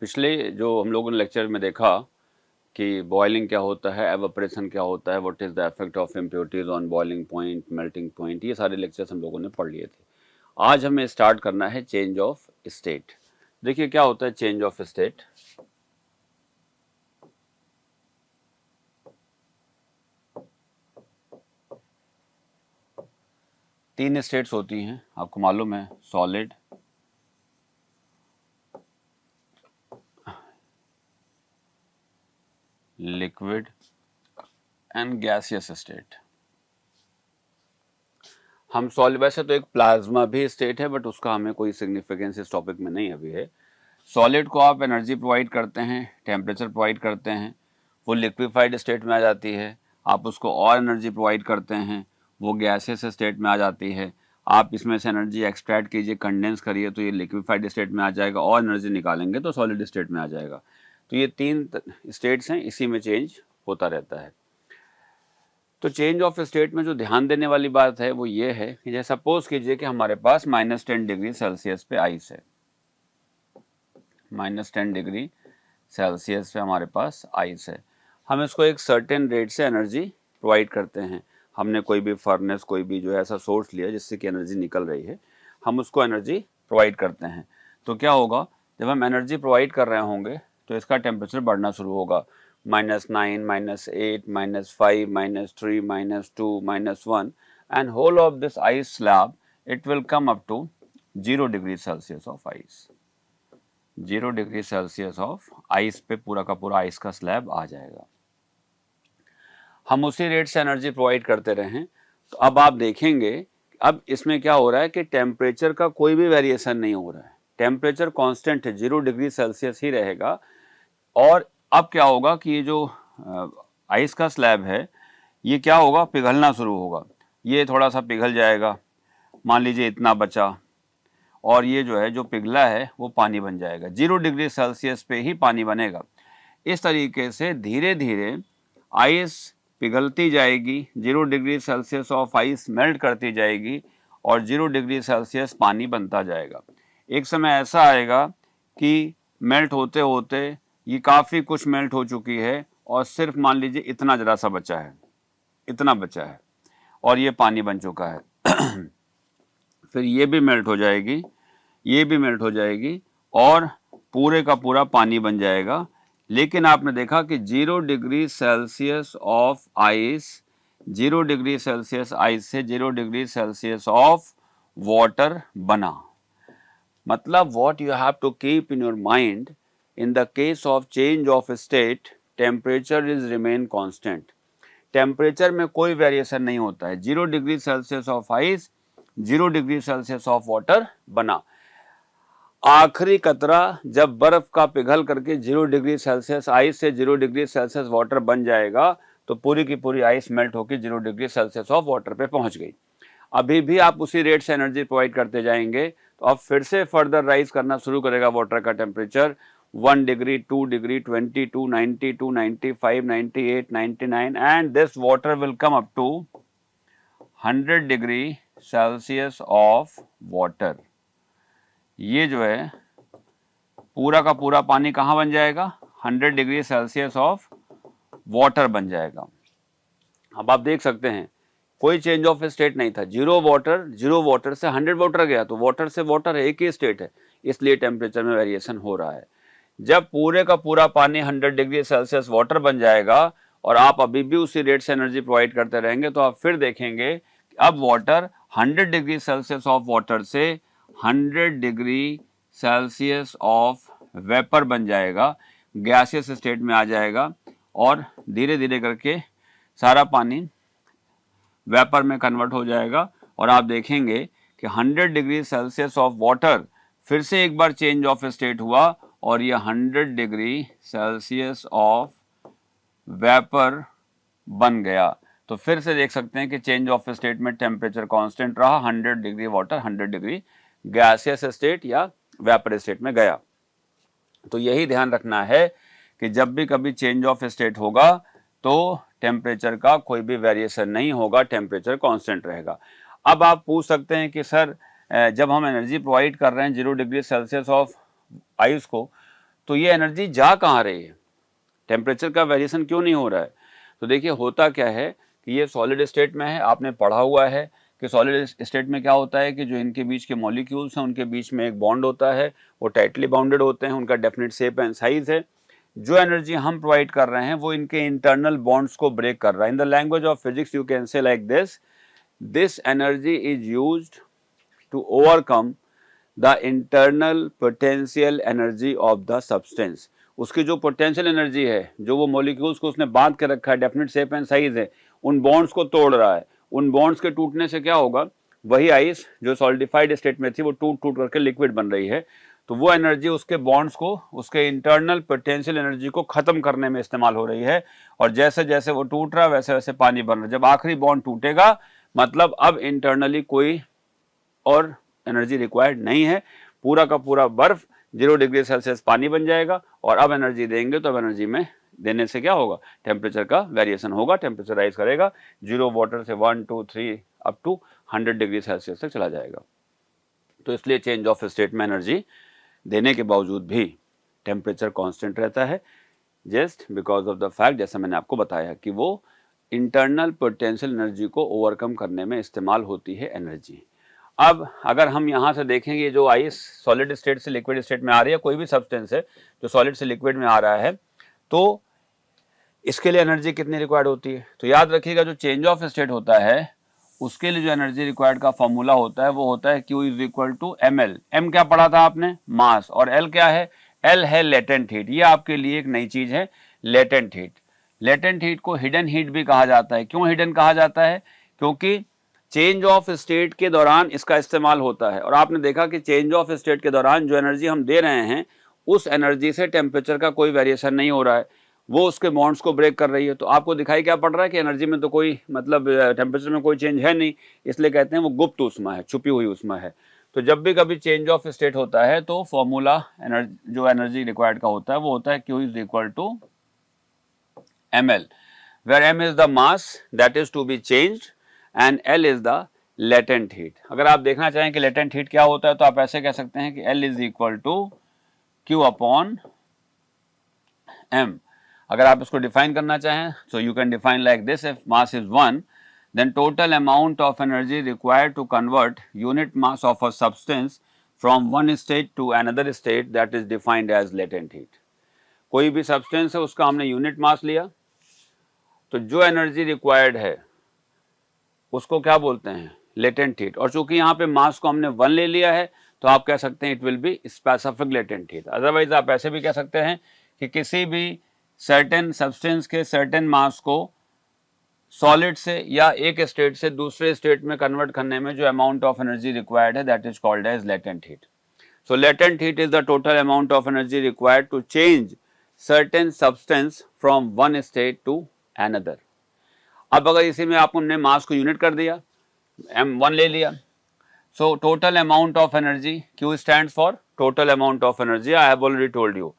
पिछले जो हम लोगों ने लेक्चर में देखा कि बॉइलिंग क्या होता है, एवापोरेशन क्या होता है, what is the effect of impurities on boiling point, melting point, ये सारे लेक्चर्स हम लोगों ने पढ़ लिए थे। आज हमें स्टार्ट करना है चेंज ऑफ स्टेट। देखिए क्या होता है चेंज ऑफ स्टेट। तीन स्टेट्स होती हैं, आपको मालूम है, solid, liquid and gaseous state. हम सॉलिड, वैसे तो एक प्लाज्मा भी स्टेट है बट उसका हमें कोई सिग्निफिकेंस इस टॉपिक में नहीं अभी है। सॉलिड को आप एनर्जी प्रोवाइड करते हैं, टेम्परेचर प्रोवाइड करते हैं, वो लिक्विफाइड स्टेट में आ जाती है। आप उसको और एनर्जी प्रोवाइड करते हैं, वो गैसियस स्टेट में आ जाती है। आप इसमें से एनर्जी एक्सट्रैक्ट कीजिए, कंडेंस करिए तो ये लिक्विफाइड स्टेट में आ जाएगा, और एनर्जी निकालेंगे तो सॉलिड स्टेट में आ जाएगा। तो ये तीन स्टेट्स हैं, इसी में चेंज होता रहता है। तो चेंज ऑफ स्टेट में जो ध्यान देने वाली बात है वो ये है कि जैसे सपोज कीजिए कि हमारे पास -10 डिग्री सेल्सियस पे आइस है, -10 डिग्री सेल्सियस पे हमारे पास आइस है। हम इसको एक सर्टेन रेट से एनर्जी प्रोवाइड करते हैं। हमने कोई भी फर्नेस, कोई भी जो है ऐसा सोर्स लिया जिससे कि एनर्जी निकल रही है, हम उसको एनर्जी प्रोवाइड करते हैं। तो क्या होगा, जब हम एनर्जी प्रोवाइड कर रहे होंगे तो इसका टेम्परेचर बढ़ना शुरू होगा, -9, -8, -5, -3, -2, -1 and whole of this ice slab it will come up to 0 degree Celsius of ice. 0 degree Celsius of ice पे पूरा का पूरा आइस का स्लैब आ जाएगा। हम उसी रेट से एनर्जी प्रोवाइड करते रहें तो अब आप देखेंगे, अब इसमें क्या हो रहा है कि टेम्परेचर का कोई भी वेरिएशन नहीं हो रहा है, टेम्परेचर कांस्टेंट है, 0 डिग्री सेल्सियस ही रहेगा। और अब क्या होगा कि ये जो आइस का स्लैब है ये क्या होगा, पिघलना शुरू होगा। ये थोड़ा सा पिघल जाएगा, मान लीजिए इतना बचा, और ये जो है जो पिघला है वो पानी बन जाएगा। 0 डिग्री सेल्सियस पे ही पानी बनेगा। इस तरीके से धीरे धीरे आइस पिघलती जाएगी, 0 degree Celsius of ice melt करती जाएगी और 0 डिग्री सेल्सियस पानी बनता जाएगा। एक समय ऐसा आएगा कि मेल्ट होते होते ये काफ़ी कुछ मेल्ट हो चुकी है और सिर्फ मान लीजिए इतना ज़रा सा बचा है, इतना बचा है और ये पानी बन चुका है। फिर ये भी मेल्ट हो जाएगी, ये भी मेल्ट हो जाएगी और पूरे का पूरा पानी बन जाएगा। लेकिन आपने देखा कि 0 degree Celsius of ice, 0 degree Celsius ice से 0 डिग्री सेल्सियस ऑफ वाटर बना। मतलब what you have to keep in your mind, in the case of change of state, temperature is remain constant. Temperature में कोई variation नहीं होता है। 0 degree Celsius of ice, 0 degree Celsius of water बना। आखिरी कतरा जब बर्फ का पिघल करके 0 डिग्री सेल्सियस आइस से 0 डिग्री सेल्सियस वाटर बन जाएगा तो पूरी की पूरी आइस मेल्ट होकर 0 डिग्री सेल्सियस ऑफ वाटर पे पहुंच गई। अभी भी आप उसी रेट से एनर्जी प्रोवाइड करते जाएंगे तो अब फिर से फर्दर राइज करना शुरू करेगा वाटर का temperature, 1 degree, 2 degree, 22, 92, 95, 98, 99 and this water will come up to 100 degree Celsius of water. ये जो है पूरा का पूरा पानी कहाँ बन जाएगा, 100 डिग्री सेल्सियस ऑफ वाटर बन जाएगा। अब आप देख सकते हैं कोई चेंज ऑफ स्टेट नहीं था, 0 वाटर से 100 वाटर गया तो वाटर से वाटर एक ही स्टेट है, इसलिए टेम्परेचर में वेरिएशन हो रहा है। जब पूरे का पूरा पानी 100 डिग्री सेल्सियस वाटर बन जाएगा और आप अभी भी उसी रेट से एनर्जी प्रोवाइड करते रहेंगे तो आप फिर देखेंगे कि अब water 100 degree Celsius of water से 100 डिग्री सेल्सियस ऑफ वेपर बन जाएगा, गैसियस स्टेट में आ जाएगा और धीरे धीरे करके सारा पानी वेपर में कन्वर्ट हो जाएगा और आप देखेंगे कि 100 डिग्री सेल्सियस ऑफ वाटर फिर से एक बार चेंज ऑफ स्टेट हुआ और ये 100 डिग्री सेल्सियस ऑफ वेपर बन गया। तो फिर से देख सकते हैं कि चेंज ऑफ स्टेट में टेम्परेचर कांस्टेंट रहा, 100 degree water 100 degree gaseous state या वेपर स्टेट में गया। तो यही ध्यान रखना है कि जब भी कभी चेंज ऑफ स्टेट होगा तो टेम्परेचर का कोई भी वेरिएशन नहीं होगा, टेम्परेचर कांस्टेंट रहेगा। अब आप पूछ सकते हैं कि सर जब हम एनर्जी प्रोवाइड कर रहे हैं 0 डिग्री सेल्सियस ऑफ आइस को तो ये एनर्जी जा कहाँ रही है, टेम्परेचर का वेरिएशन क्यों नहीं हो रहा है? तो देखिए होता क्या है कि ये सॉलिड स्टेट में है, आपने पढ़ा हुआ है कि सॉलिड स्टेट में क्या होता है कि जो इनके बीच के मॉलिक्यूल्स हैं उनके बीच में एक बॉन्ड होता है, वो टाइटली बाउंडेड होते हैं, उनका डेफिनेट शेप एंड साइज है। जो एनर्जी हम प्रोवाइड कर रहे हैं वो इनके इंटरनल बॉन्ड्स को ब्रेक कर रहा है। In the language of physics you can say like this energy is used to overcome the internal potential energy of the substance. उसकी जो पोटेंशियल एनर्जी है, जो वो मॉलिक्यूल्स को उसने बांध के रखा है, डेफिनेट शेप एंड साइज है, उन बॉन्ड्स को तोड़ रहा है। उन बॉन्ड्स के टूटने से क्या होगा, वही आइस जो सॉलिडिफाइड स्टेट में थी वो टूट टूट करके लिक्विड बन रही है। तो वो एनर्जी उसके बॉन्ड्स को, उसके इंटरनल पोटेंशियल एनर्जी को खत्म करने में इस्तेमाल हो रही है। और जैसे जैसे वो टूट रहा है वैसे वैसे पानी बन रहा है। जब आखिरी बॉन्ड टूटेगा मतलब अब इंटरनली कोई और एनर्जी रिक्वायर्ड नहीं है, पूरा का पूरा बर्फ 0 डिग्री सेल्सियस पानी बन जाएगा। और अब एनर्जी देंगे तो अब एनर्जी में देने से क्या होगा, टेम्परेचर का वेरिएशन होगा, टेम्परेचर राइज करेगा, 0 वाटर से 1 2 3 अप टू 100 डिग्री सेल्सियस तक चला जाएगा। तो इसलिए चेंज ऑफ स्टेट में एनर्जी देने के बावजूद भी टेम्परेचर कांस्टेंट रहता है, just because of the fact, जैसा मैंने आपको बताया कि वो इंटरनल पोटेंशियल एनर्जी को ओवरकम करने में इस्तेमाल होती है एनर्जी। अब अगर हम यहाँ से देखेंगे जो आइस सॉलिड स्टेट से लिक्विड स्टेट में आ रही है, कोई भी सब्सटेंस है जो सॉलिड से लिक्विड में आ रहा है, तो इसके लिए एनर्जी कितनी रिक्वायर्ड होती है? तो याद रखिएगा जो चेंज ऑफ स्टेट होता है उसके लिए जो एनर्जी रिक्वायर्ड का फॉर्मूला होता है वो होता है Q is equal to ml। m क्या पढ़ा था आपने, मास, और L क्या है, L है लेटेंट हीट। ये आपके लिए एक नई चीज है, लेटेंट हीट। लेटेंट हीट को हिडन हीट भी कहा जाता है। क्यों हिडन कहा जाता है? क्योंकि चेंज ऑफ स्टेट के दौरान इसका इस्तेमाल होता है। और आपने देखा कि चेंज ऑफ स्टेट के दौरान जो एनर्जी हम दे रहे हैं उस एनर्जी से टेम्परेचर का कोई वेरिएशन नहीं हो रहा है, वो उसके बॉन्ड्स को ब्रेक कर रही है। तो आपको दिखाई क्या पड़ रहा है कि एनर्जी में तो कोई मतलब टेम्परेचर में कोई चेंज है नहीं, इसलिए कहते हैं वो गुप्त ऊष्मा है, छुपी हुई ऊष्मा है। तो जब भी कभी चेंज ऑफ स्टेट होता है तो फॉर्मूला जो एनर्जी रिक्वायर्ड का होता है वो होता है Q is equal to ml, where m is the mass that is to be changed and L is the latent heat। अगर आप देखना चाहें कि latent heat क्या होता है तो आप ऐसे कह सकते हैं कि L is equal to Q upon m। अगर आप इसको डिफाइन करना चाहें so you can define like this: if mass is 1 then total amount of energy required to convert unit mass of a substance from one state to another state that is defined as latent heat। कोई भी substance है उसका हमने unit mass लिया तो जो energy required है उसको क्या बोलते हैं, लेटेंट हीट। और चूंकि यहाँ पे मास को हमने 1 ले लिया है तो आप कह सकते हैं it will be specific latent heat. Otherwise आप ऐसे भी कह सकते हैं कि किसी भी सर्टेन सब्सटेंस के सर्टेन मास को सॉलिड से या एक स्टेट से दूसरे स्टेट में कन्वर्ट करने में जो अमाउंट ऑफ एनर्जी रिक्वायर्ड है that is called as latent heat. So latent heat is the total amount of energy required to change certain substance from one state to another। अब अगर इसी में आपने मास को यूनिट कर दिया, m1 ले लिया, so total amount of energy, Q stands for total amount of energy। I have already told you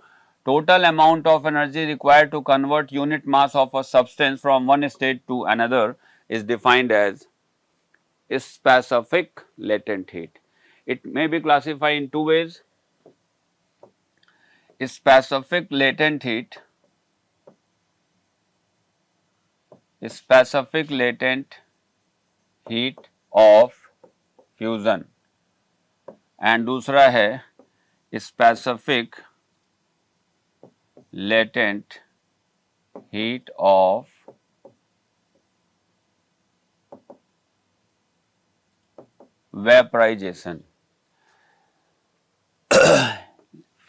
total amount of energy required to convert unit mass of a substance from one state to another is defined as specific latent heat। It may be classified in two ways: specific latent heat, specific latent heat of fusion, and दूसरा है specific latent heat of vaporization।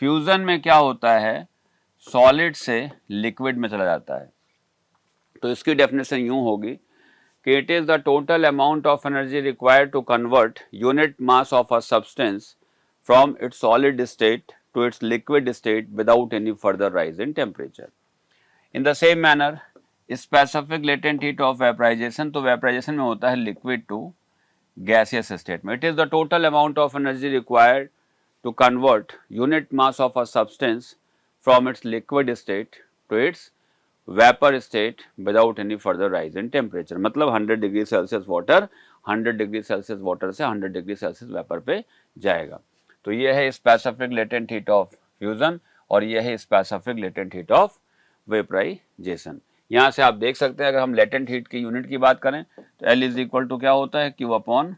Fusion में क्या होता है, solid से liquid में चला जाता है। तो इसकी डेफिनेशन यूं होगी कि it is the total amount of energy required to convert unit mass of a substance from its solid state to its liquid state without any further rise in temperature. In the same manner specific latent heat of vaporisation, तो vaporisation में होता है liquid to gaseous state में। It is the total amount of energy required to convert unit mass of a substance from its liquid state to its vapor state without any further rise in temperature। मतलब 100 degree Celsius water 100 degree Celsius water से 100 degree Celsius vapour पे जाएगा। तो ये है specific latent heat of fusion. और यह है specific latent heat of vaporisation. यहाँ से आप देख सकते हैं अगर हम लेटेंट हीट की यूनिट की बात करें तो L इज इक्वल टू क्या होता है, Q अपॉन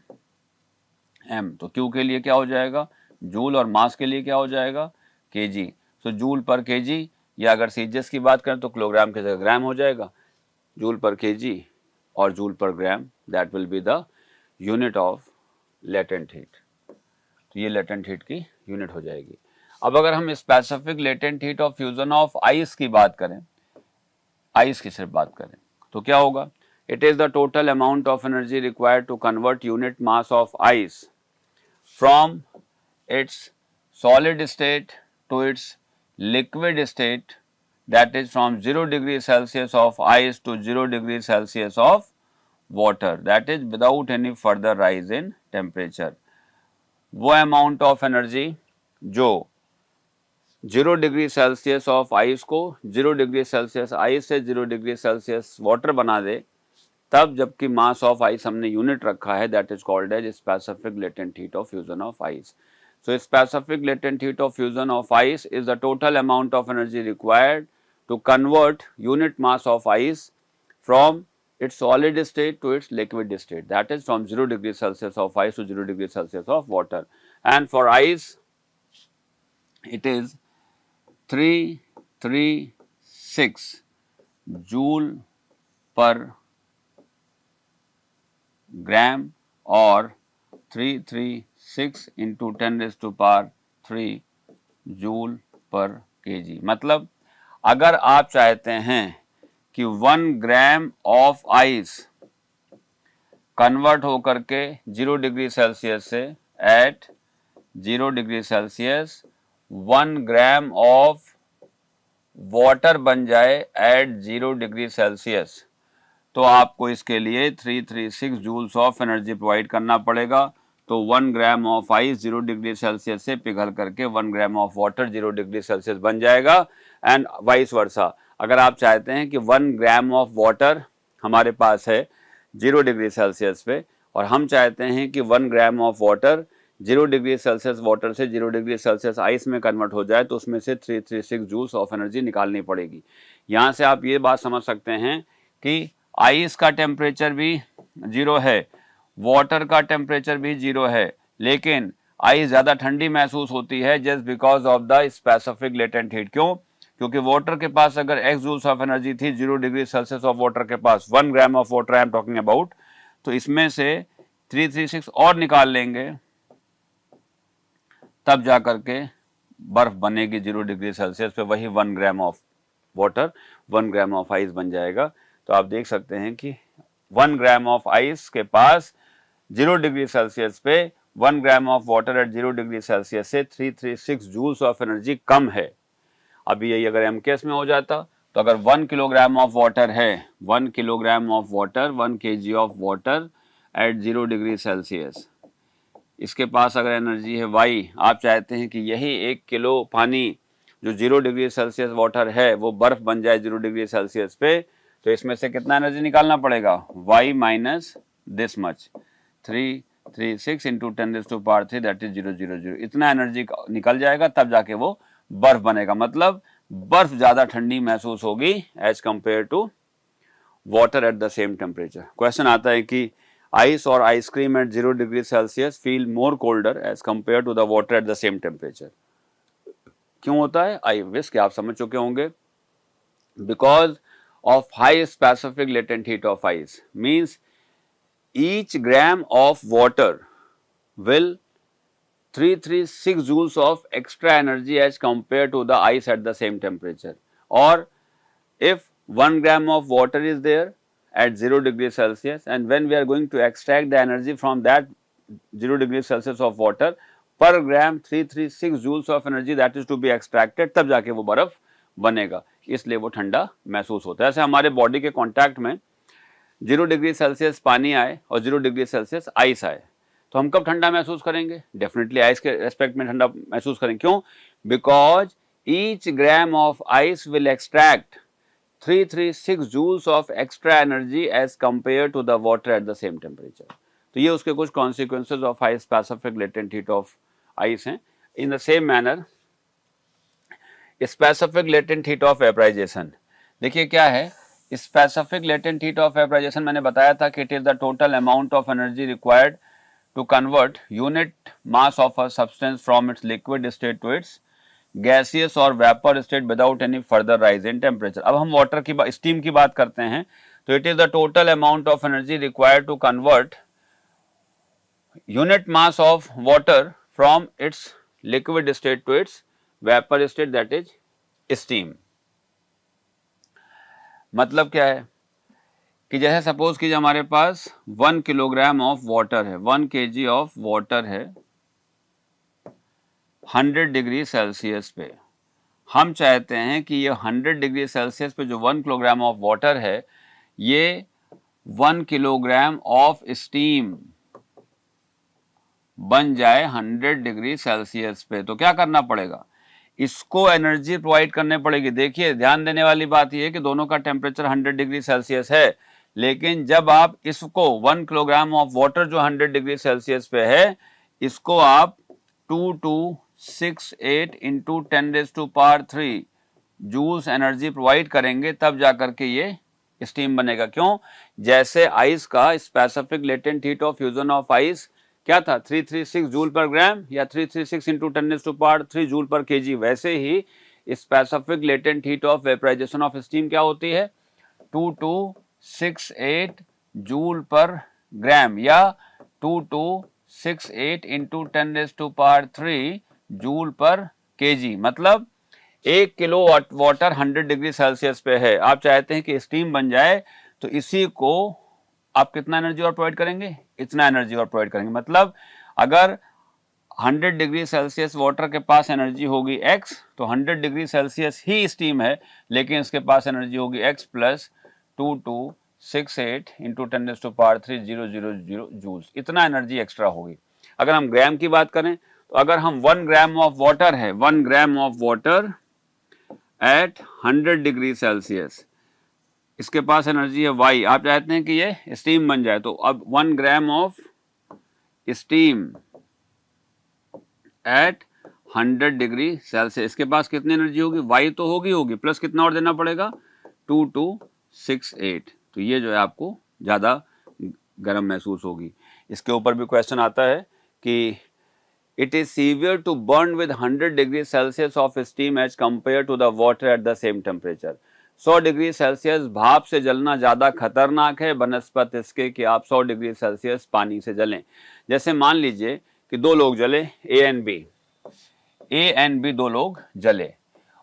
M। तो Q के लिए क्या हो जाएगा जूल और मास के लिए क्या हो जाएगा kg। सो जूल पर kg, या अगर सीजीएस की बात करें तो किलोग्राम की जगह ग्राम हो जाएगा, जूल पर kg और जूल पर ग्राम, that will be the unit of latent heat. तो ये लेटेंट हीट की यूनिट हो जाएगी। अब अगर हम specific latent heat of fusion of ice की बात करें, आइस की सिर्फ बात करें तो क्या होगा, it is the total amount of energy required to convert unit mass of ice from its solid state to its liquid state, that is from 0 degree Celsius of ice to 0 degree Celsius of water, that is without any further rise in temperature। वो amount of energy जो 0 degree Celsius of ice को 0 degree Celsius ice से 0 degree Celsius water बना दे, तब जबकि mass of ice हमने unit रखा है, that is called as specific latent heat of fusion of ice. So specific latent heat of fusion of ice is the total amount of energy required to convert unit mass of ice from its solid state to its liquid state, that is from 0 degree Celsius of ice to 0 degree Celsius of water। And for ice it is 336 joule per gram और 336 into 10 raised to power 3 joule पर KG. मतलब अगर आप चाहते हैं कि 1 gram of ice convert होकर के 0 डिग्री सेल्सियस से at 0 degree Celsius 1 gram of water बन जाए एट 0 डिग्री सेल्सियस, तो आपको इसके लिए 336 जूल्स ऑफ एनर्जी प्रोवाइड करना पड़ेगा। तो 1 gram of ice 0 degree Celsius से पिघल करके 1 gram of water 0 degree Celsius बन जाएगा, एंड वाइस वर्सा। अगर आप चाहते हैं कि 1 ग्राम ऑफ वाटर हमारे पास है 0 डिग्री सेल्सियस पे और हम चाहते हैं कि 1 gram of water 0 degree Celsius water से 0 डिग्री सेल्सियस आइस में कन्वर्ट हो जाए, तो उसमें से 336 जूल्स ऑफ एनर्जी निकालनी पड़ेगी। यहाँ से आप ये बात समझ सकते हैं कि आइस का टेम्परेचर भी 0 है, वाटर का टेम्परेचर भी 0 है, लेकिन आइस ज़्यादा ठंडी महसूस होती है just because of the specific latent heat. क्यों? क्योंकि वाटर के पास अगर x जूल्स ऑफ एनर्जी थी 0 डिग्री सेल्सियस ऑफ वाटर के पास, 1 gram of water I am talking about, तो इसमें से 336 और निकाल लेंगे, तब जा करके बर्फ बनेगी 0 डिग्री सेल्सियस पे, वही 1 gram of water 1 gram of ice बन जाएगा। तो आप देख सकते हैं कि 1 ग्राम ऑफ आइस के पास 0 डिग्री सेल्सियस पे 1 gram of water at 0 degree Celsius से 336 जूल्स ऑफ एनर्जी कम है। अभी यही अगर एमकेएस में हो जाता तो अगर 1 किलोग्राम ऑफ वाटर है, 1 kilogram of water 1 KG of water at 0 degree Celsius, इसके पास अगर एनर्जी है y, आप चाहते हैं कि यही 1 किलो पानी जो 0 डिग्री सेल्सियस वाटर है वो बर्फ बन जाए 0 डिग्री सेल्सियस पे, तो इसमें से कितना एनर्जी निकालना पड़ेगा, y minus this much 336 into 10⁻³ that is 000, इतना एनर्जी निकल जाएगा, तब जाके वो बर्फ बनेगा। मतलब बर्फ ज्यादा ठंडी महसूस होगी as compare to water at the same temperature. Question आता है कि आइस और ice cream at 0 degree Celsius feel more colder as compare to the water at the same temperature. क्यों होता है? आई विश कि आप समझ चुके होंगे। Because of high specific latent heat of ice means each gram of water will 336 joules of extra energy as compared to the ice at the same temperature, or if 1 gram of water is there at 0 degree Celsius and when we are going to extract the energy from that 0 degree Celsius of water, per gram 336 joules of energy that is to be extracted, तब जाके वो बर्फ बनेगा, इसलिए वो ठंडा महसूस होता है। ऐसे हमारे बॉडी के कॉन्टैक्ट में 0 डिग्री सेल्सियस पानी आए और 0 डिग्री सेल्सियस आइस आए, तो हम कब ठंडा महसूस करेंगे? डेफिनेटली आइस के रेस्पेक्ट में ठंडा महसूस करेंगे। क्यों? Because each gram of ice will extract 336 joules of extra energy as compare to the water at the same temperature. तो ये उसके कुछ consequences of high specific latent heat of ice हैं। In the same manner specific latent heat of vaporisation. देखिए क्या है specific latent heat of vaporisation, मैंने बताया था कि it is the total amount of energy required to convert unit mass of a substance from its liquid state to its gaseous और vapour state without any further rise in temperature. अब हम water की steam की बात करते हैं, तो it is the total amount of energy required to convert unit mass of water from its liquid state to its vapor state, that is steam। मतलब क्या है कि जैसे सपोज कीजिए हमारे पास 1 किलोग्राम ऑफ वाटर है, 1 kg ऑफ वाटर है 100 degree Celsius पे। हम चाहते हैं कि ये 100 डिग्री सेल्सियस पे जो 1 किलोग्राम ऑफ वाटर है ये 1 किलोग्राम ऑफ स्टीम बन जाए 100 डिग्री सेल्सियस पे। तो क्या करना पड़ेगा, इसको एनर्जी प्रोवाइड करने पड़ेगी। देखिए ध्यान देने वाली बात यह है कि दोनों का टेम्परेचर 100 डिग्री सेल्सियस है, लेकिन जब आप इसको 1 किलोग्राम ऑफ वाटर जो 100 डिग्री सेल्सियस पे है इसको आप 2268 इंटू 10⁻³ जूल्स एनर्जी प्रोवाइड करेंगे तब जाकर के ये स्टीम बनेगा। क्यों, जैसे आइस का specific latent heat of fusion of ice क्या था 336 जूल पर ग्राम या 336 इंटू 10⁻³ जूल पर केजी, वैसे ही specific latent heat of vaporisation of steam क्या होती है 2268 जूल पर ग्राम या 2268 इंटू 10⁻³ जूल पर केजी। मतलब 1 किलो वाटर 100 डिग्री सेल्सियस पे है, आप चाहते हैं कि स्टीम बन जाए तो इसी को आप कितना एनर्जी और प्रोवाइड करेंगे, इतना एनर्जी और प्रोवाइड करेंगे। मतलब अगर 100 डिग्री सेल्सियस वाटर के पास एनर्जी होगी x, तो 100 डिग्री सेल्सियस ही स्टीम है लेकिन इसके पास एनर्जी होगी x प्लस 2268 इंटू 10⁻³ 000 जूल्स, इतना एनर्जी एक्स्ट्रा होगी। अगर हम ग्राम की बात करें तो अगर हम 1 ग्राम ऑफ वाटर है, 1 gram of water at 100 degree Celsius, इसके पास एनर्जी है y, आप चाहते हैं कि ये स्टीम बन जाए, तो अब 1 gram of steam eight 100 degree Celsius, इसके पास कितनी एनर्जी होगी, y तो होगी प्लस कितना और देना पड़ेगा 2268, तो ये जो है आपको ज़्यादा गर्म महसूस होगी। इसके ऊपर भी क्वेश्चन आता है कि it is severe to burn with 100 degree Celsius of steam as compare to the water at the same temperature. 100 degree Celsius भाप से जलना ज़्यादा खतरनाक है बनस्पत इसके कि आप 100 डिग्री सेल्सियस पानी से जलें। जैसे मान लीजिए कि दो लोग जले ए एंड बी, दो लोग जले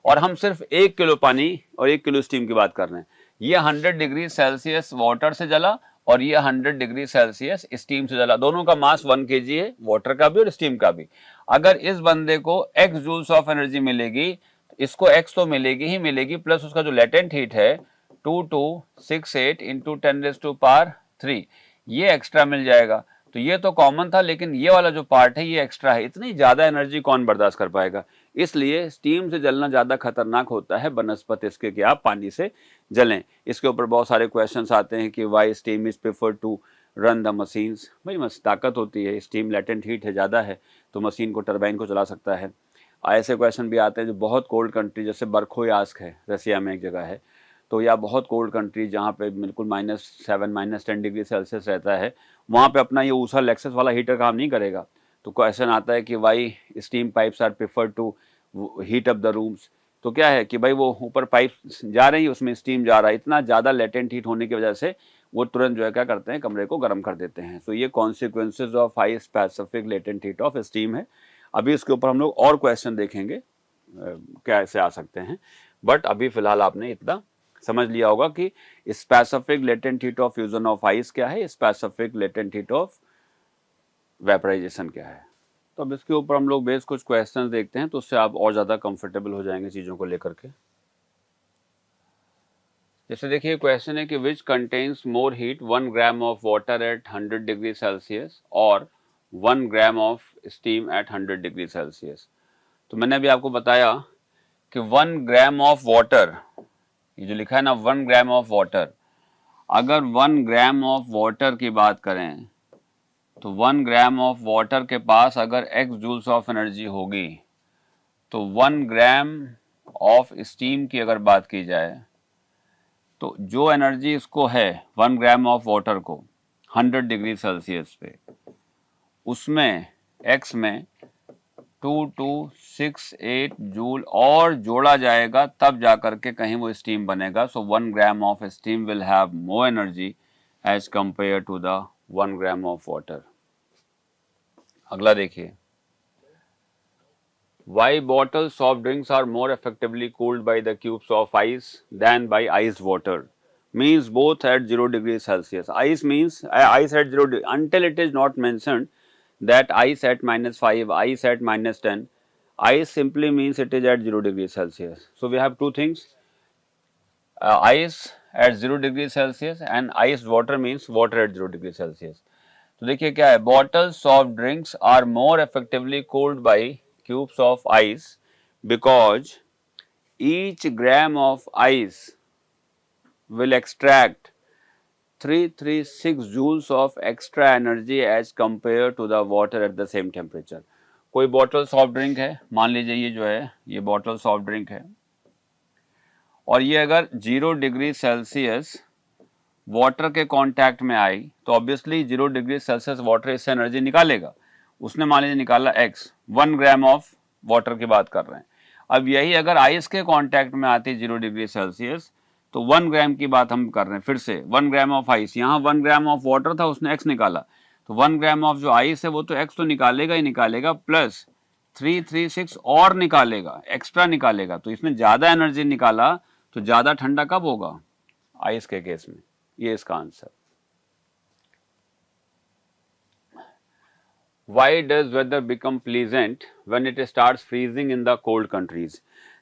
और हम सिर्फ 1 किलो पानी और 1 किलो स्टीम की बात कर रहे हैं। ये 100 डिग्री सेल्सियस वाटर से जला और ये 100 डिग्री सेल्सियस स्टीम से जला, दोनों का मास 1 kg है, वाटर का भी और स्टीम का भी। अगर इस बंदे को x जूल्स ऑफ एनर्जी मिलेगी, इसको x तो मिलेगी ही मिलेगी, प्लस उसका जो लेटेंट हीट है 2268 इंटू 10⁻³ ये एक्स्ट्रा मिल जाएगा। तो ये तो कॉमन था, लेकिन ये वाला जो पार्ट है ये एक्स्ट्रा है। इतनी ज़्यादा एनर्जी कौन बर्दाश्त कर पाएगा, इसलिए स्टीम से जलना ज़्यादा खतरनाक होता है बनस्पत इसके कि आप पानी से जलें। इसके ऊपर बहुत सारे क्वेश्चंस आते हैं कि why steam is prefer to run the machines. भाई मस्त ताकत होती है, स्टीम लेटेंट हीट है ज़्यादा है तो मशीन को टरबाइन को चला सकता है। ऐसे क्वेश्चन भी आते हैं जो बहुत कोल्ड कंट्री, जैसे बर्खोयास्क है रसिया में एक जगह है, तो या बहुत कोल्ड कंट्री जहाँ पे बिल्कुल -7 -10 डिग्री सेल्सियस रहता है, वहाँ पे अपना ये ऊषा लेक्सस वाला हीटर काम नहीं करेगा। तो क्वेश्चन आता है कि why steam pipes are prefer to heat up the rooms. तो क्या है कि भाई वो ऊपर पाइप जा रही है उसमें स्टीम जा रहा है, इतना ज़्यादा लेटेंट हीट होने की वजह से वो तुरंत जो है क्या करते हैं कमरे को गर्म कर देते हैं। तो ये consequences of high specific latent heat of steam है। अभी इसके ऊपर हम लोग और क्वेश्चन देखेंगे कैसे आ सकते हैं, बट अभी फिलहाल आपने इतना समझ लिया होगा कि specific latent heat of fusion of ice क्या है, specific latent heat of vaporisation क्या है। तो अब इसके ऊपर हम लोग बेस कुछ क्वेश्चंस देखते हैं तो उससे आप और ज़्यादा कंफर्टेबल हो जाएंगे चीज़ों को लेकर के। जैसे देखिए क्वेश्चन है कि which contains more heat 1 gram of water at 100 degree Celsius और 1 gram of steam eight 100 degree Celsius. तो मैंने अभी आपको बताया कि 1 ग्राम ऑफ वाटर, ये जो लिखा है ना 1 ग्राम ऑफ वाटर, अगर 1 ग्राम ऑफ वाटर की बात करें तो 1 ग्राम ऑफ वाटर के पास अगर x जूल्स ऑफ एनर्जी होगी तो 1 ग्राम ऑफ स्टीम की अगर बात की जाए तो जो एनर्जी इसको है 1 ग्राम ऑफ वाटर को 100 डिग्री सेल्सियस पे, उसमें एक्स में 2268 जूल और जोड़ा जाएगा, तब जाकर के कहीं वो स्टीम बनेगा. So 1 gram of steam will have more energy as compare to the 1 gram of water. अगला देखिए, why bottled soft drinks are more effectively cooled by the cubes of ice than by iced water? Means both at 0 degrees Celsius. Ice means ice at 0 until it is not mentioned that ice at -5, ice at -10. Ice simply means it is at 0 degrees Celsius. So we have two things, ice at 0 degrees Celsius and iced water means water at 0 degrees Celsius. तो देखिए क्या है, bottle soft drinks are more effectively cold by cubes of ice because each gram of ice will extract 336 joules of extra energy as compared to the water at the same temperature. कोई bottle soft drink है, मान लीजिए ये जो है ये bottle soft drink है और ये अगर 0 डिग्री सेल्सियस वाटर के कांटेक्ट में आई तो ऑब्वियसली 0 डिग्री सेल्सियस वाटर इससे एनर्जी निकालेगा. उसने मान लीजिए निकाला x, 1 ग्राम ऑफ वाटर की बात कर रहे हैं. अब यही अगर आइस के कांटेक्ट में आती 0 डिग्री सेल्सियस तो 1 ग्राम की बात हम कर रहे हैं. फिर से 1 ग्राम ऑफ आइस, यहाँ 1 ग्राम ऑफ वाटर था, उसने x निकाला, तो 1 ग्राम ऑफ जो आइस है वो तो x तो निकालेगा ही निकालेगा, प्लस 336 और निकालेगा, एक्स्ट्रा निकालेगा. तो इसने ज्यादा एनर्जी निकाला, तो ज्यादा ठंडा कब होगा? आइस के केस में. ये इसका answer. Why does weather become pleasant when it starts freezing in the cold countries?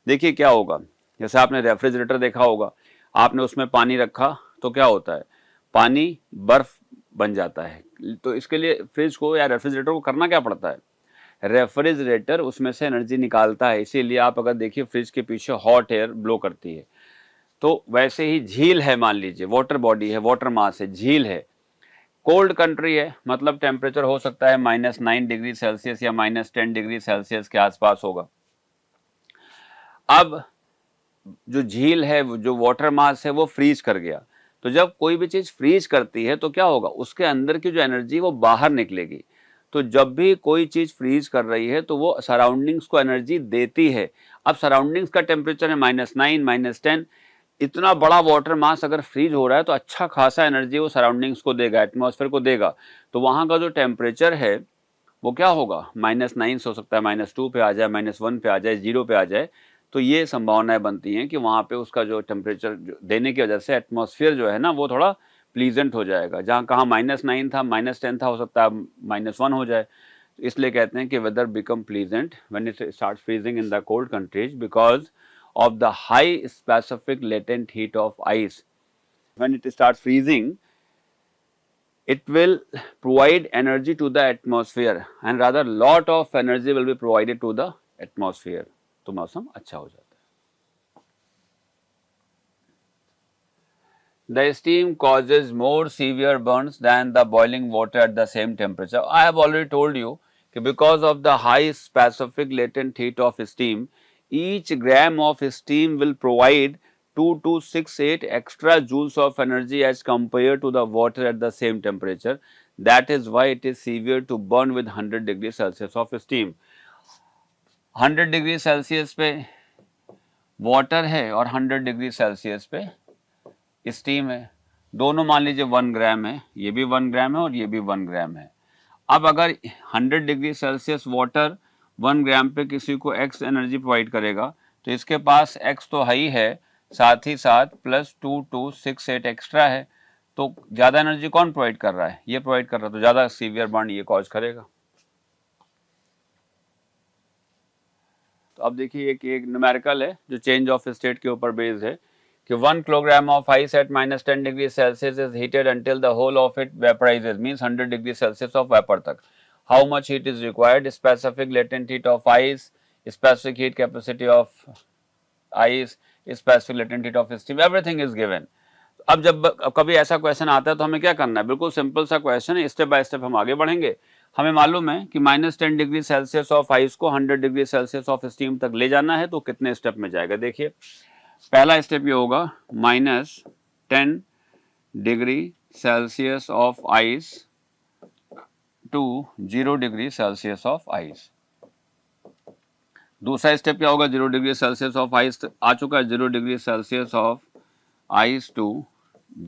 देखिए क्या होगा, जैसे आपने रेफ्रिजरेटर देखा होगा, आपने उसमें पानी रखा तो क्या होता है, पानी बर्फ बन जाता है. तो इसके लिए फ्रिज को या रेफ्रिजरेटर को करना क्या पड़ता है, रेफ्रिजरेटर उसमें से एनर्जी निकालता है. इसीलिए आप अगर देखिए फ्रिज के पीछे हॉट एयर ब्लो करती है. तो वैसे ही झील है, मान लीजिए वाटर बॉडी है, वाटर मास है, झील है, कोल्ड कंट्री है, मतलब टेम्परेचर हो सकता है -9 डिग्री सेल्सियस या -10 डिग्री सेल्सियस के आसपास होगा. अब जो झील है, जो वाटर मास है, वो फ्रीज कर गया. तो जब कोई भी चीज फ्रीज करती है तो क्या होगा, उसके अंदर की जो एनर्जी वो बाहर निकलेगी. तो जब भी कोई चीज फ्रीज कर रही है तो वो सराउंडिंग्स को एनर्जी देती है. अब सराउंडिंग्स का टेम्परेचर है -9, -10, इतना बड़ा वाटर मास अगर फ्रीज हो रहा है तो अच्छा खासा एनर्जी वो सराउंडिंग्स को देगा, एटमॉस्फेयर को देगा. तो वहां का जो टेम्परेचर है वो क्या होगा, -9 से हो सकता है -2 पे आ जाए, -1 पे आ जाए, 0 पे आ जाए. तो ये संभावनाएं बनती हैं कि वहां पे उसका जो टेम्परेचर देने की वजह से एटमॉस्फेयर जो है ना वो थोड़ा प्लीजेंट हो जाएगा. जहाँ कहाँ -9 था, -10 था, हो सकता है -1 हो जाए. इसलिए कहते हैं कि weather become pleasant when it starts freezing in the cold countries because of the high specific latent heat of ice. When it starts freezing, it will provide energy to the atmosphere and rather lot of energy will be provided to the atmosphere. तो मौसम अच्छा हो जाता है. The steam causes more severe burns than the boiling water at the same temperature. I have already told you that because of the high specific latent heat of steam, each gram of steam will provide 2268 extra joules of energy as compared to the water at the same temperature. That is why it is severe to burn with 100 degrees Celsius of steam. 100 degree Celsius पे water है और 100 degree Celsius पे steam है. दोनों मान लीजिए 1 ग्राम है, ये भी 1 ग्राम है और ये भी 1 ग्राम है. अब अगर 100 डिग्री सेल्सियस वाटर 1 ग्राम पे किसी को x एनर्जी प्रोवाइड करेगा तो इसके पास x तो है ही है, साथ ही साथ +2268 एक्स्ट्रा है. तो ज़्यादा एनर्जी कौन प्रोवाइड कर रहा है, ये प्रोवाइड कर रहा है, तो ज़्यादा सीवियर बर्न ये कॉज करेगा. तो अब देखिए एक न्यूमेरिकल है जो चेंज ऑफ स्टेट के ऊपर बेस्ड है कि 1 kilogram of ice at -10 degree Celsius is heated until the whole of it vaporises, means 100 degree Celsius of vapour तक. How much heat is required, specific latent heat of ice, specific heat capacity of ice, specific latent heat of steam, everything is given. अब कभी ऐसा question आता है तो हमें क्या करना है, बिल्कुल सिंपल सा क्वेश्चन है, स्टेप बाय स्टेप हम आगे बढ़ेंगे. हमें मालूम है कि -10 डिग्री सेल्सियस ऑफ आइस को 100 डिग्री सेल्सियस ऑफ स्टीम तक ले जाना है, तो कितने स्टेप में जाएगा? देखिए, पहला स्टेप ये होगा -10 degree Celsius of ice to 0 degree Celsius of ice. दूसरा स्टेप क्या होगा? 0 डिग्री सेल्सियस ऑफ आइस आ चुका है, 0 degree Celsius of ice to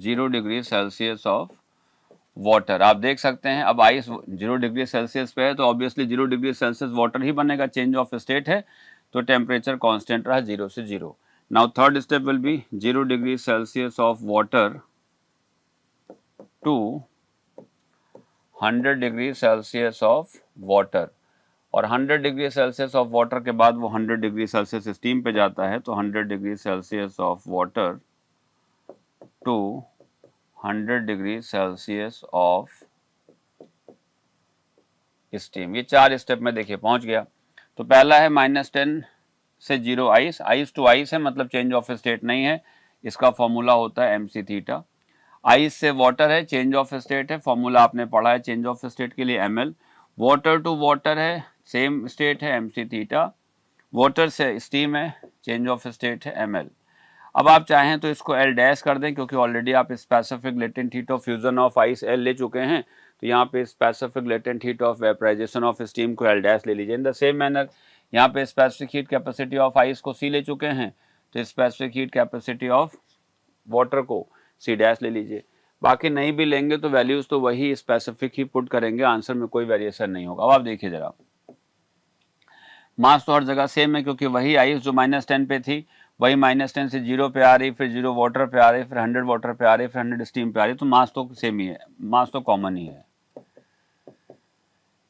0 degree Celsius of water. आप देख सकते हैं अब आइस 0 डिग्री सेल्सियस पे है, तो ऑब्वियसली 0 डिग्री सेल्सियस वाटर ही बनेगा, चेंज ऑफ स्टेट है, तो टेम्परेचर कांस्टेंट रहा 0 से 0। Now third step will be 0 degree Celsius of water to 100 degree Celsius of water, और 100 डिग्री सेल्सियस ऑफ वाटर के बाद वो 100 डिग्री सेल्सियस स्टीम पे जाता है, तो 100 degree Celsius of water to 100 degree Celsius of steam. ये 4 स्टेप में देखिए पहुंच गया। तो पहला है -10 से 0 आइस, आइस टू आइस है, मतलब चेंज ऑफ स्टेट नहीं है, इसका फॉर्मूला होता है mc थीटा। आइस से वाटर है, चेंज ऑफ स्टेट है, फॉर्मूला आपने पढ़ा है चेंज ऑफ स्टेट के लिए ml। वाटर टू वाटर है, सेम स्टेट है mc थीटा। वाटर से स्टीम है, चेंज ऑफ स्टेट है ml। अब आप चाहें तो इसको L डैश कर दें, क्योंकि ऑलरेडी आप specific latent heat of fusion of ice L ले चुके हैं, तो यहाँ पे specific latent heat of vaporisation of steam को L डैश ले लीजिए। इन द सेम मैनर यहाँ पे specific heat capacity of ice को C ले चुके हैं, तो specific heat capacity of water को C डैश ले लीजिए। बाकी नहीं भी लेंगे तो वैल्यूज तो वही स्पेसिफिक ही पुट करेंगे, आंसर में कोई वेरिएशन नहीं होगा। अब आप देखिए जरा, मास तो हर जगह सेम है, क्योंकि वही आइस जो -10 पे थी वही -10 से 0 पे आ रही, फिर 0 वाटर पे आ रही, फिर 100 वाटर पे आ रही, फिर 100 स्टीम पे आ रही, तो मास तो सेम ही है, मास तो कॉमन ही है।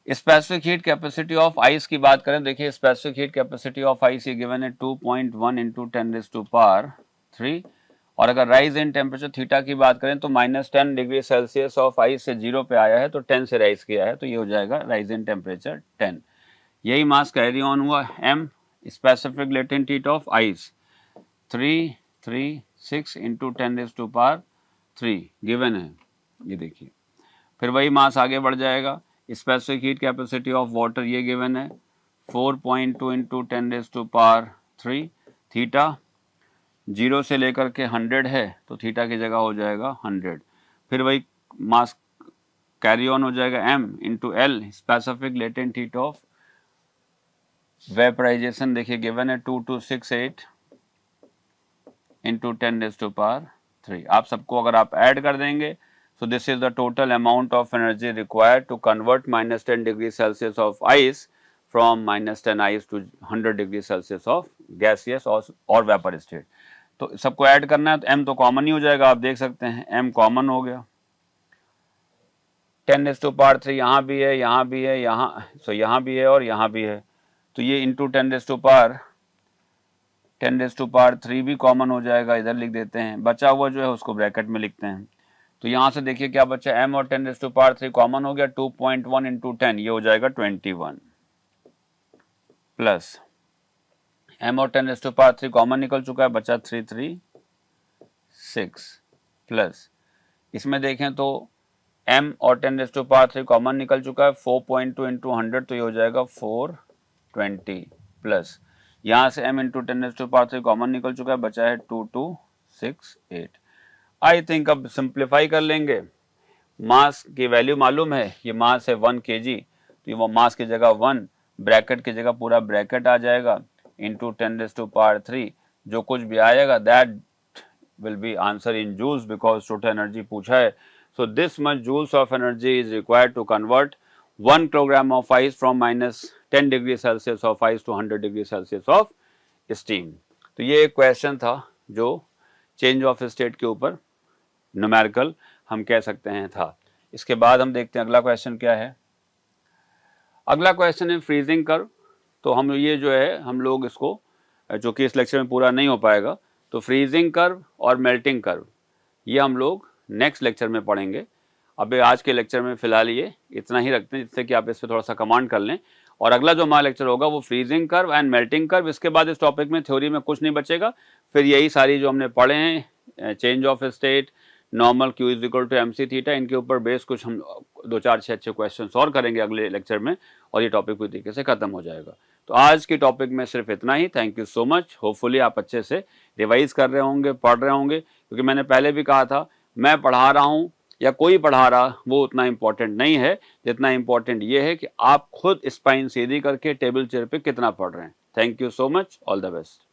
Specific heat capacity of ice की बात करें, देखिए specific heat capacity of ice ये गिवन है 2.1 इंटू 10⁻³ और अगर राइज इन टेम्परेचर थीटा की बात करें तो -10 डिग्री सेल्सियस ऑफ आइस से 0 पे आया है, तो 10 से राइज किया है, तो ये हो जाएगा राइज इन टेम्परेचर 10। यही मास कैरी ऑन हुआ m specific latent heat of ice 336 into 10⁻³ given है, ये देखिए। फिर वही मास आगे बढ़ जाएगा, specific heat capacity of water ये गिवन है 4.2 इंटू 10⁻³ थीटा 0 से लेकर के 100 है, तो थीटा की जगह हो जाएगा 100। फिर वही मास कैरी ऑन हो जाएगा m into L specific latent heat of vaporisation, देखिए गिवन है 2268 इंटू 10⁻³। आप सबको अगर आप ऐड कर देंगे, so this is the total amount of energy required to convert -10 degree Celsius of ice from -10 ice to 100 degree Celsius of gaseous और vapor state। तो सबको ऐड करना है, तो m तो कॉमन ही हो जाएगा, आप देख सकते हैं m कॉमन हो गया। 10⁻³ यहाँ भी है, यहाँ भी है, यहाँ भी है और यहाँ भी है, तो ये इंटू 10⁻³ भी कॉमन हो जाएगा, इधर लिख देते हैं। बचा हुआ जो है उसको ब्रैकेट में लिखते हैं, तो यहाँ से देखिए क्या बचा, m और 10⁻³ कॉमन हो गया, 2.1 इंटू 10 ये हो जाएगा 21 प्लस m और 10⁻³ कॉमन निकल चुका है, बचा 336 प्लस इसमें देखें तो m और 10⁻³ कॉमन निकल चुका है, 4.2 इंटू 100 तो ये हो जाएगा 420 प्लस यहाँ से m इंटू 10⁻³ कॉमन निकल चुका है, बचा है 2268। आई थिंक अब सिंप्लीफाई कर लेंगे, मास की वैल्यू मालूम है, ये मास है 1 kg, तो ये मास की जगह 1, ब्रैकेट की जगह पूरा ब्रैकेट आ जाएगा, इंटू 10⁻³ जो कुछ भी आएगा that will be answer in joules, because total energy पूछा है। So this much joules of energy is required to convert 1 kilogram of ice from -10 degree Celsius of ice to 100 degree Celsius of steam. तो ये एक question था जो change of state के ऊपर numerical हम कह सकते हैं था। इसके बाद हम देखते हैं अगला क्वेश्चन क्या है। अगला क्वेश्चन है फ्रीजिंग कर्व। तो हम ये जो है हम लोग इसको, जो कि इस लेक्चर में पूरा नहीं हो पाएगा, तो फ्रीजिंग कर्व और मेल्टिंग कर्व ये हम लोग नेक्स्ट लेक्चर में पढ़ेंगे। अभी आज के लेक्चर में फिलहाल ये इतना ही रखते हैं, जिससे कि आप इस पर थोड़ा सा कमांड कर लें, और अगला जो हमारा लेक्चर होगा वो freezing curve and melting curve. इसके बाद इस टॉपिक में थ्योरी में कुछ नहीं बचेगा, फिर यही सारी जो हमने पढ़े हैं, change of state, normal Q is equal to MC theta, इनके ऊपर बेस कुछ हम 2-4 अच्छे क्वेश्चन और करेंगे अगले लेक्चर में और ये टॉपिक पूरी तरीके से खत्म हो जाएगा। तो आज के टॉपिक में सिर्फ इतना ही। Thank you so much. Hopefully आप अच्छे से रिवाइज कर रहे होंगे, पढ़ रहे होंगे, क्योंकि मैंने पहले भी कहा था मैं पढ़ा रहा हूँ या कोई पढ़ा रहा वो उतना इंपॉर्टेंट नहीं है, जितना इंपॉर्टेंट ये है कि आप खुद स्पाइन सीधी करके टेबल चेयर पे कितना पढ़ रहे हैं। Thank you so much, all the best.